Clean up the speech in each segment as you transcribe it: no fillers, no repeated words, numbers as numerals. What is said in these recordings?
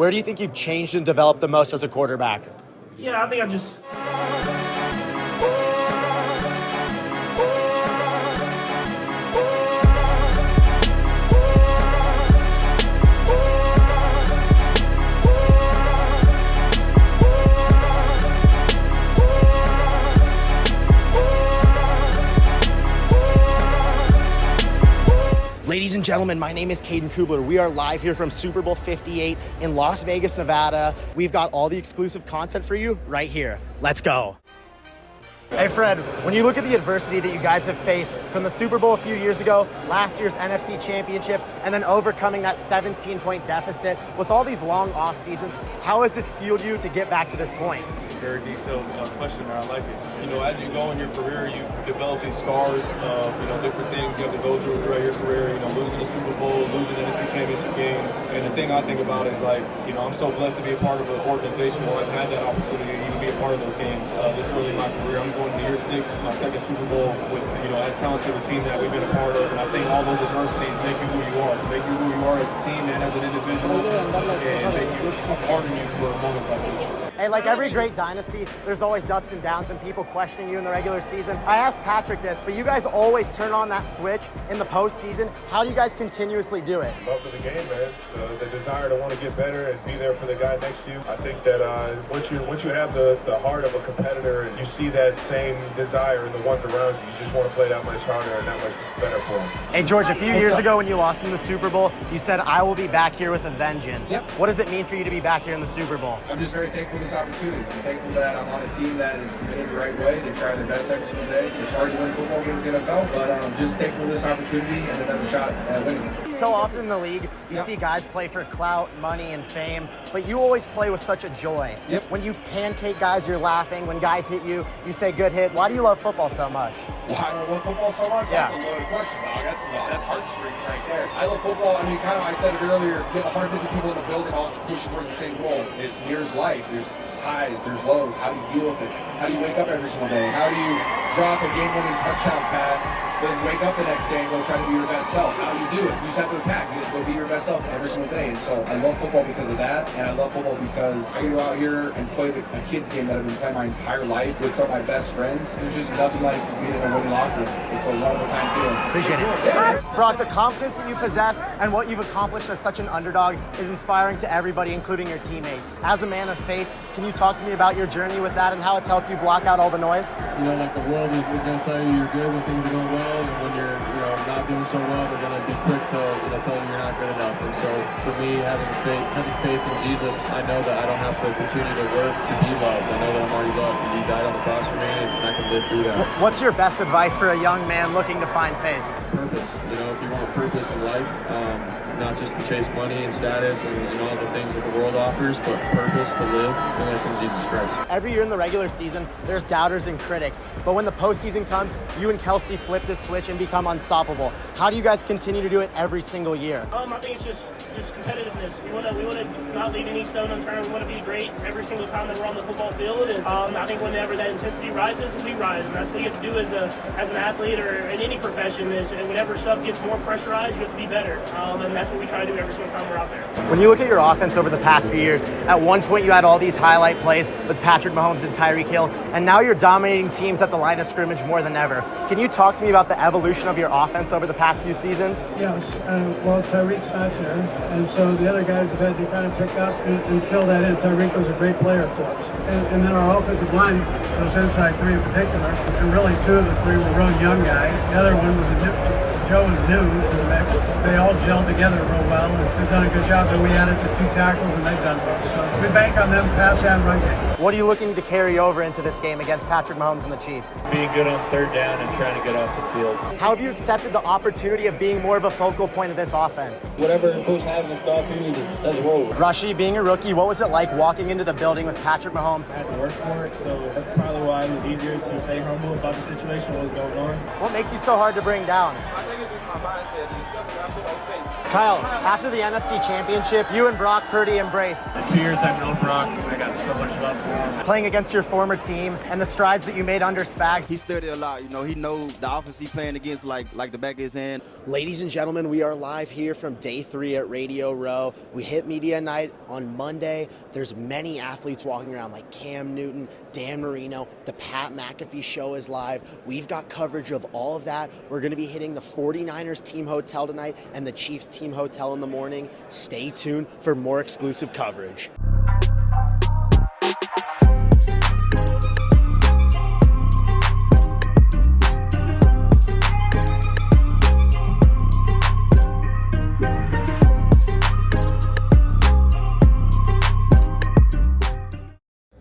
where do you think you've changed and developed the most as a quarterback? Yeah, I think I just... Ladies and gentlemen, my name is Caden Kubler. We are live here from Super Bowl 58 in Las Vegas, Nevada. We've got all the exclusive content for you right here. Let's go. Hey Fred, when you look at the adversity that you guys have faced from the Super Bowl a few years ago, last year's NFC Championship, and then overcoming that 17-point deficit, with all these long off seasons, how has this fueled you to get back to this point? Very detailed question there. I like it. You know, as you go in your career, you develop these scars of, different things you have to go through throughout your career. Losing the Super Bowl, losing the NFC Championship games. And the thing I think about is I'm so blessed to be a part of an organization where I've had that opportunity to even be a part of those games this early in my career. I'm going to year 6, my second Super Bowl with, as talented a team that we've been a part of. And I think all those adversities make you who you are. Make you who you are as a team and as an individual. And make you a part of you for moments like this. Hey, like every great dynasty, there's always ups and downs and people questioning you in the regular season. I asked Patrick this, but you guys always turn on that switch in the postseason. How do you guys continuously do it? Love for the game, man. The desire to want to get better and be there for the guy next to you. I think that once you have the heart of a competitor and you see that same desire in the ones around you, you just want to play that much harder and that much better for them. Hey, George, a few years ago when you lost in the Super Bowl, you said, "I will be back here with a vengeance." Yep. What does it mean for you to be back here in the Super Bowl? I'm just very thankful for this opportunity. I'm thankful that I'm on a team that is committed the right way. They try their best every single day. It's hard to win football games in the NFL, but I'm just thankful for this opportunity and another shot at winning. So often in the league, you see guys play for clout, money, and fame, but you always play with such a joy. Yep. When you pancake guys, you're laughing. When guys hit you, you say good hit. Why do you love football so much? Why do I love football so much? Yeah. That's a loaded question, dog. That's heartstrings right there. I love football. I mean, I said it earlier, you have 150 people in the building all pushing towards the same goal. It mirrors life. There's highs, there's lows. How do you deal with it? How do you wake up every single day? How do you drop a game-winning touchdown pass, then wake up the next day and go try to be your best self? How do you do it? You just have to attack. You just go be your best self every single day. And so I love football because of that, and I love football because I get to go out here and play a kid's game that I've been playing my entire life with some of my best friends. There's just nothing like being in a winning locker room. It's a one-of-a-kind feeling. Appreciate it. Yeah. Brock, the confidence that you possess and what you've accomplished as such an underdog is inspiring to everybody, including your teammates. As a man of faith, can you talk to me about your journey with that and how it's helped you block out all the noise? The world is going to tell you you're good when things are going well, and when you're not doing so well, they're going to be quick to tell you you're not good enough. And so for me, having faith in Jesus, I know that I don't have to continue to work to be loved. I know that I'm already loved because He died on the cross for me, and I can live through that. What's your best advice for a young man looking to find faith? Purpose. If you want purpose in life, not just to chase money and status and all the things that the world offers, but purpose to live, and that's in Jesus Christ. Every year in the regular season, there's doubters and critics, but when the postseason comes, you and Kelsey flip this switch and become unstoppable. How do you guys continue to do it every single year? I think it's just competitiveness. We want to not leave any stone unturned. We want to be great every single time that we're on the football field. And I think whenever that intensity rises, we rise. And that's what you have to do as an athlete or in any profession is whenever stuff gets more pressurized, you have to be better. And that's what we try to do every single time we're out there. When you look at your offense over the past few years, at one point you had all these highlight plays with Patrick Mahomes and Tyreek Hill, and now you're dominating teams at the line of scrimmage more than ever. Can you talk to me about the evolution of your offense over the past few seasons? Yes, well, Tyreek's not there, and so the other guys have had to kind of pick up and fill that in. Tyreek was a great player for us. And then our offensive line, those inside three in particular, and really two of the three were real young guys. The other one was Joe is new to the mix. They all gelled together real well, and they've done a good job. Then we added the 2 tackles, and they've done well. So we bank on them pass and run game. What are you looking to carry over into this game against Patrick Mahomes and the Chiefs? Being good on third down and trying to get off the field. How have you accepted the opportunity of being more of a focal point of this offense? Whatever the coach has in store for you, let's roll. Rushy, being a rookie, what was it like walking into the building with Patrick Mahomes? I had to work for it, so that's probably why it was easier to stay humble about the situation, what was going on. What makes you so hard to bring down? I think it's just my mindset and the stuff that I put on tape. Kyle, after the NFC Championship, you and Brock Purdy embraced. The 2 years I've known Brock, I got so much love for him. Playing against your former team and the strides that you made under Spags. He studied a lot. He knows the offense he's playing against like the back of his hand. Ladies and gentlemen, we are live here from day 3 at Radio Row. We hit media night on Monday. There's many athletes walking around like Cam Newton, Dan Marino. The Pat McAfee show is live. We've got coverage of all of that. We're going to be hitting the 49ers team hotel tonight and the Chiefs team hotel in the morning. Stay tuned for more exclusive coverage.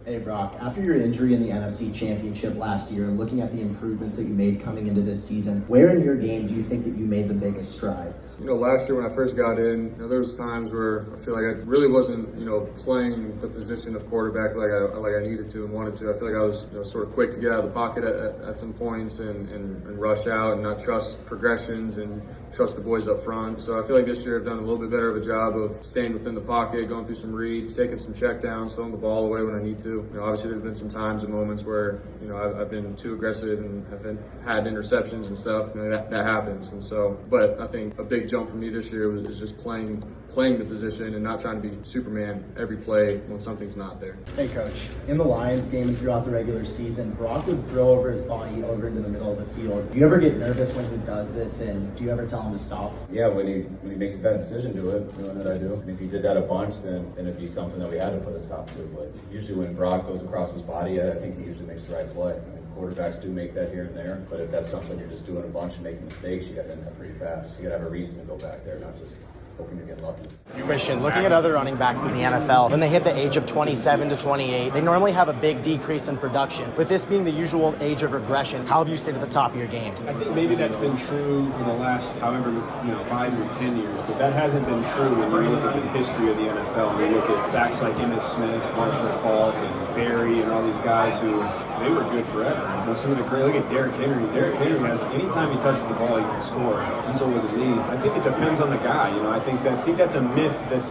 Hey Brock, after your injury in the NFC Championship last year and looking at the improvements that you made coming into this season, where in your game do you think that you made the biggest strides? Last year when I first got in, there was times where I feel like I really wasn't, playing the position of quarterback like I needed to and wanted to. I feel like I was, sort of quick to get out of the pocket at some points and rush out and not trust progressions and trust the boys up front. So I feel like this year I've done a little bit better of a job of staying within the pocket, going through some reads, taking some check downs, throwing the ball away when I need to. Obviously there's been some times and moments where, I've been too aggressive and have had interceptions and stuff. That happens. And so, but I think a big jump for me this year is just playing the position and not trying to be Superman every play when something's not there. Hey Coach, in the Lions game and throughout the regular season, Brock would throw over his body over into the middle of the field. Do you ever get nervous when he does this, and do you ever tell him to stop? Yeah, when he makes a bad decision, do it, doing what I do. And if he did that a bunch, then it'd be something that we had to put a stop to. But usually when Brock goes across his body, I think he usually makes the right play. Quarterbacks do make that here and there, but if that's something you're just doing a bunch and making mistakes, you got to end that pretty fast. You got to have a reason to go back there, not just hoping you're getting lucky. Christian, looking at other running backs in the NFL, when they hit the age of 27 to 28, they normally have a big decrease in production. With this being the usual age of regression, how have you stayed at the top of your game? I think maybe that's been true for the last, 5 or 10 years, but that hasn't been true when you look at the history of the NFL. And you look at backs like Emmitt Smith, Marshall Faulk, and Barry, and all these guys who, they were good forever. Some of the great, look at Derrick Henry. Derrick Henry has, anytime he touches the ball, he can score. And so with the league, I think it depends on the guy. I think that's a myth that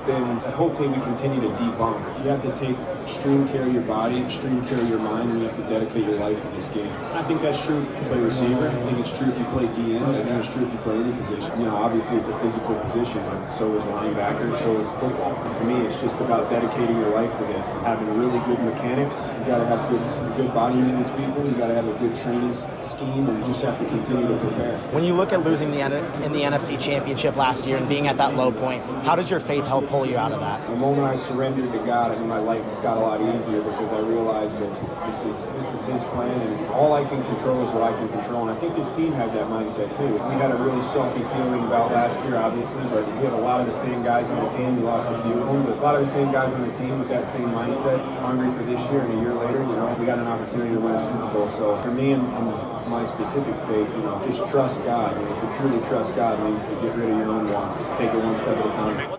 hopefully we continue to debunk. You have to take extreme care of your body, extreme care of your mind, and you have to dedicate your life to this game. I think that's true if you play receiver. I think it's true if you play DN. I think it's true if you play any position. Obviously it's a physical position, but so is linebacker, so is football. To me, it's just about dedicating your life to this and having really good mechanics. You got to have good body maintenance people. You got to have a good training scheme, and you just have to continue to prepare. When you look at losing in the NFC Championship last year and being at that low point, how does your faith help pull you out of that? The moment I surrendered to God, I mean, my life got a lot easier because I realized that this is His plan, and all I can control is what I can control. And I think this team had that mindset too. We had a really salty feeling about last year, obviously, but we had a lot of the same guys on the team. We lost a few of them, but a lot of the same guys on the team with that same mindset, hungry for this year. And a year later, we got an opportunity to win a Super Bowl. So for me and my specific faith, just trust God. To truly trust God means to get rid of your own wants, take it one step at a time.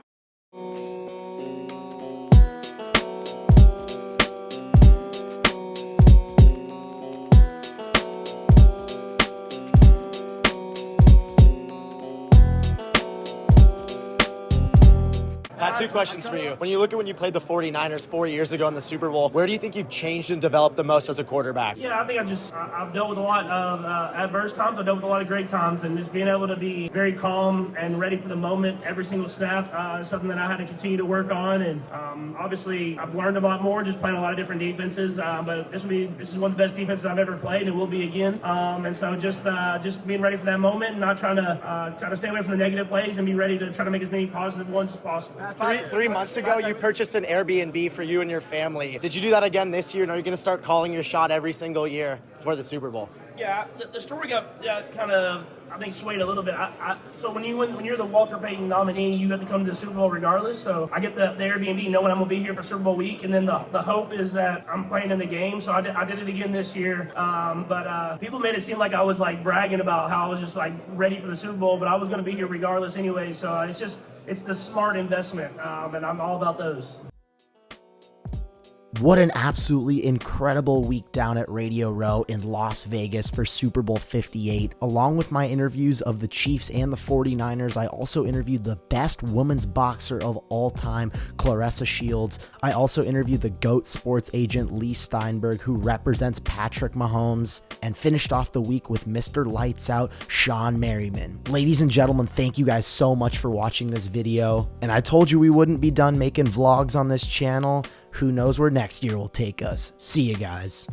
I have 2 questions for you. When you look at when you played the 49ers 4 years ago in the Super Bowl, where do you think you've changed and developed the most as a quarterback? Yeah, I think I've dealt with a lot of adverse times. I've dealt with a lot of great times, and just being able to be very calm and ready for the moment every single snap is something that I had to continue to work on. And obviously, I've learned a lot more just playing a lot of different defenses. But this is one of the best defenses I've ever played, and it will be again. And so just being ready for that moment, and not trying to stay away from the negative plays, and be ready to try to make as many positive ones as possible. Three months ago, you purchased an Airbnb for you and your family. Did you do that again this year? And are you going to start calling your shot every single year for the Super Bowl? Yeah, the story got kind of, I think, swayed a little bit. So when you're the Walter Payton nominee, you have to come to the Super Bowl regardless. So I get the Airbnb knowing I'm going to be here for Super Bowl week. And then the hope is that I'm playing in the game. So I did it again this year. But people made it seem like I was like bragging about how I was just like ready for the Super Bowl. But I was going to be here regardless anyway. So it's the smart investment. And I'm all about those. What an absolutely incredible week down at Radio Row in Las Vegas for Super Bowl 58. Along with my interviews of the Chiefs and the 49ers, I also interviewed the best women's boxer of all time, Claressa Shields. I also interviewed the GOAT sports agent Lee Steinberg, who represents Patrick Mahomes, and finished off the week with Mr. Lights Out, Sean Merriman. Ladies and gentlemen, thank you guys so much for watching this video. And I told you we wouldn't be done making vlogs on this channel. Who knows where next year will take us. See you guys.